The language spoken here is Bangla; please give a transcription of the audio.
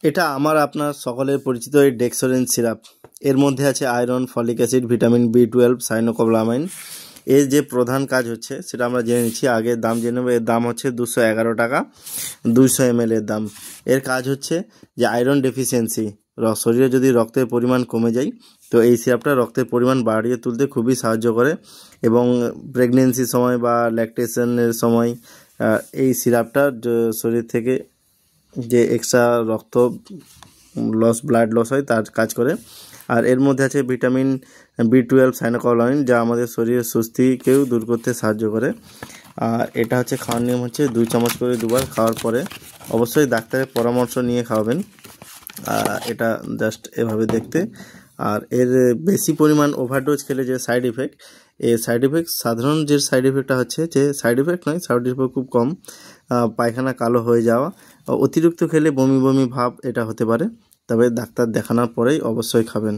এটা আমার আপনার সকলের পরিচিত এই ডেক্সোরেন সিরাপ। এর মধ্যে আছে iron, folic acid, vitamin B12, সাইনোকোবালামাইন। এর যে প্রধান কাজ হচ্ছে সেটা আমরা জেনে নিচ্ছি। আগে দাম জেনে নেব। এর দাম হচ্ছে 211 টাকা, 200 ml এর দাম। এর কাজ হচ্ছে যে আয়রন ডেফিসিয়েন্সি, শরীরে যদি রক্তের পরিমাণ কমে যায় তো এই সিরাপটা রক্তের পরিমাণ বাড়িয়ে তুলতে খুবই সাহায্য করে, এবং প্রেগনেন্সির সময় বা ল্যাকটেশনের সময় এই সিরাপটা শরীর থেকে যে এক্সট্রা রক্ত ব্লাড লস হয় তার কাজ করে। আর এর মধ্যে আছে ভিটামিন B12, সাইনোকোবালামাইন, যা আমাদের শরীরের সুস্থিকেও দূর করতে সাহায্য করে। আর এটা হচ্ছে খাওয়ার নিয়ম হচ্ছে 2 চামচ করে দুবার খাওয়ার পরে অবশ্যই ডাক্তারের পরামর্শ নিয়ে খাওয়াবেন। এটা জাস্ট এভাবে দেখতে। আর এর বেশি পরিমাণ ওভারডোজ খেলে যে সাইড ইফেক্ট, এই সাইড ইফেক্ট সাধারণ যে সাইড ইফেক্টটা হচ্ছে, যে সাইড ইফেক্ট নয়, সাইড ইফেক্ট খুব কম, পায়খানা কালো হয়ে যাওয়া, অতিরিক্ত খেলে বমি বমি ভাব এটা হতে পারে। তবে ডাক্তার দেখানোর পরেই অবশ্যই খাবেন।